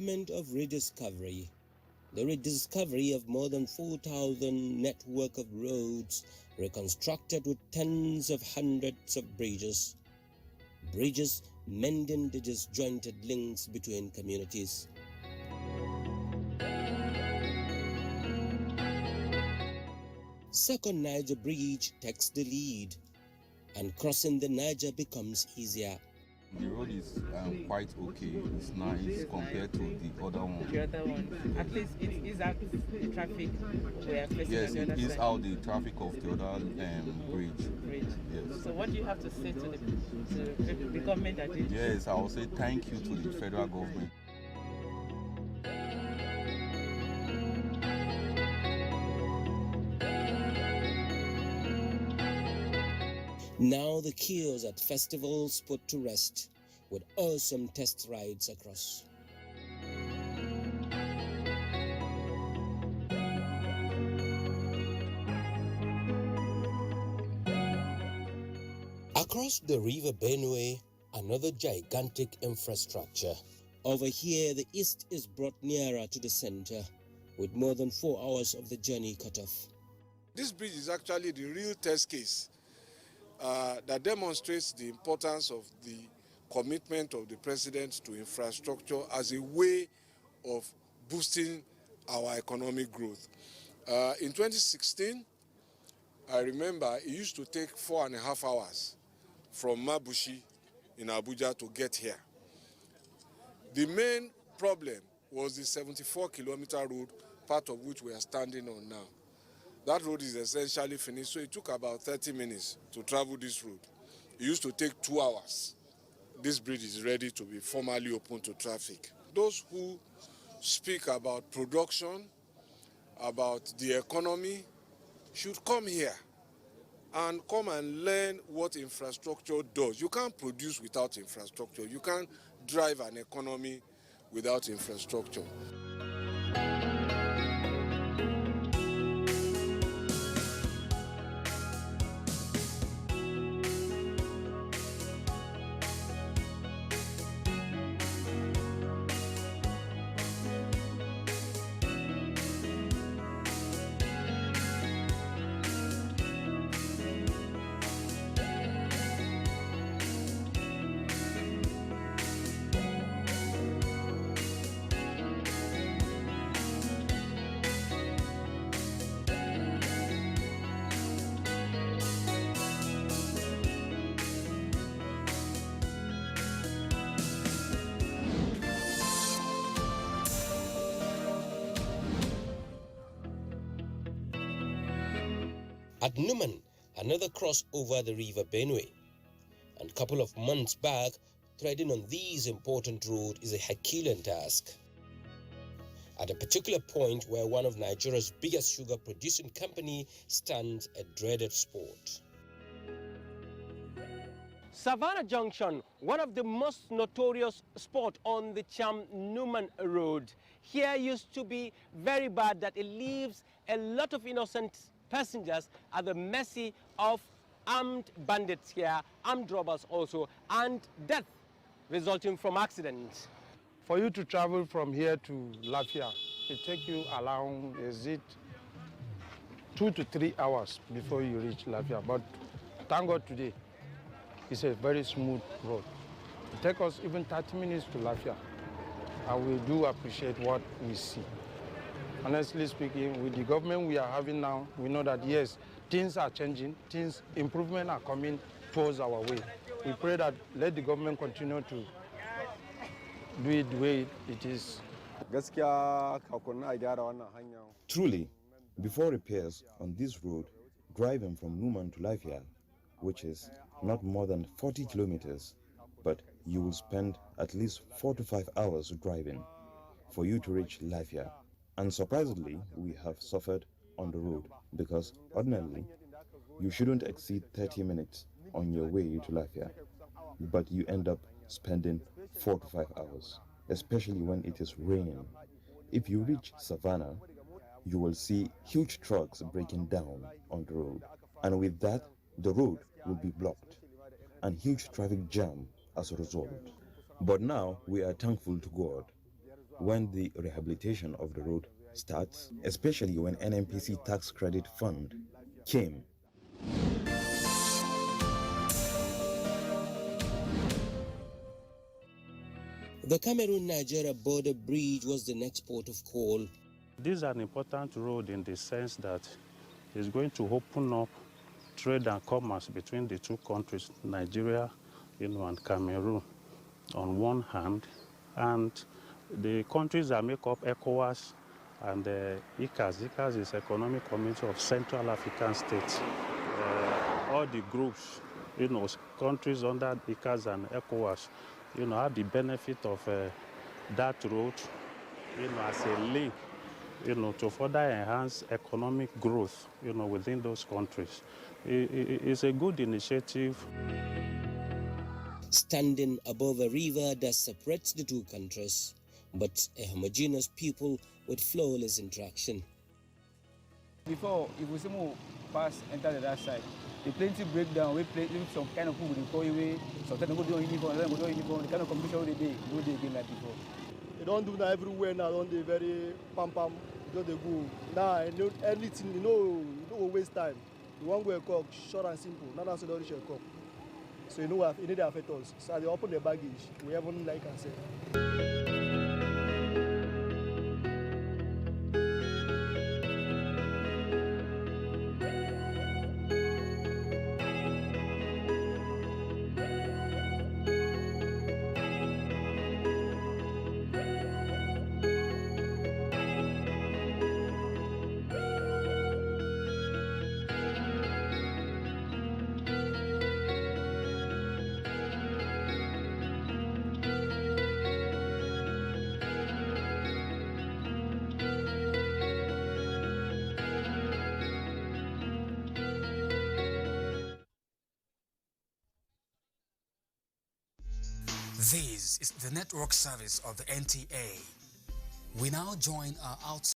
achievement of rediscovery. The rediscovery of more than 4,000 network of roads reconstructed with tens of hundreds of bridges. Bridges mending the disjointed links between communities. Second Niger Bridge takes the lead, and crossing the Niger becomes easier. The road is quite okay. It's nice compared to the other one. The other one, at least it is out the traffic we are facing. Yes, it is out the traffic of the other bridge. Yes. So what do you have to say to the government that did? Yes, I will say thank you to the federal government. Now the queues at festivals put to rest with awesome test rides across. Across the river Benue, another gigantic infrastructure. Over here, the east is brought nearer to the center, with more than 4 hours of the journey cut off. This bridge is actually the real test case that demonstrates the importance of the commitment of the president to infrastructure as a way of boosting our economic growth. In 2016, I remember it used to take 4.5 hours from Mabushi in Abuja to get here. The main problem was the 74-kilometer road, part of which we are standing on now. That road is essentially finished, so it took about 30 minutes to travel this road. It used to take 2 hours. This bridge is ready to be formally open to traffic. Those who speak about production, about the economy, should come here and come and learn what infrastructure does. You can't produce without infrastructure. You can't drive an economy without infrastructure. At Numan, another cross over the river Benue. And a couple of months back, treading on these important roads is a Herculean task. At a particular point where one of Nigeria's biggest sugar producing company stands a dreaded sport. Savannah Junction, one of the most notorious spots on the Cham-Numan road. Here used to be very bad that it leaves a lot of innocent passengers at the mercy of armed bandits here, armed robbers also, and death resulting from accidents. For you to travel from here to Lafia, it takes you around, is it 2 to 3 hours before you reach Lafia. But thank God today, it's a very smooth road. It takes us even 30 minutes to Lafia, and we do appreciate what we see. Honestly speaking, with the government we are having now, we know that yes, things are changing, improvement are coming towards our way. We pray that let the government continue to do it the way it is. Truly, before repairs on this road, driving from Numan to Lafia, which is not more than 40 kilometers, but you will spend at least 4 to 5 hours driving for you to reach Lafia. And surprisingly, we have suffered on the road because ordinarily you shouldn't exceed 30 minutes on your way to Lafia, but you end up spending 4 to 5 hours, especially when it is raining. If you reach Savannah, you will see huge trucks breaking down on the road, and with that, the road will be blocked and huge traffic jam as a result. But now we are thankful to God. when the rehabilitation of the road starts, especially when NMPC tax credit fund came. The Cameroon-Nigeria border bridge was the next port of call. This is an important road in the sense that it's going to open up trade and commerce between the two countries, Nigeria, and Cameroon on one hand, and the countries that make up ECOWAS and ECAS. ECAS is Economic Community of Central African States. All the groups, countries under ECAS and ECOWAS, have the benefit of that road, as a link, to further enhance economic growth, within those countries. It's a good initiative. Standing above a river that separates the two countries, but a homogeneous people with flawless interaction. Before, if we see more pass enter the other side, the plenty breakdown, we play some kind of people call you, sometimes go do uniform, then go do uniform, the kind of competition they day, no day again like before. They don't do that everywhere now, don't they very pam, don't they go. Now, anything, you don't waste time. You want to go a cock, short and simple, not also don't reach a cock. So you need to affect us. So they open the baggage, we haven't like I said. This is the network service of the NTA. We now join our outside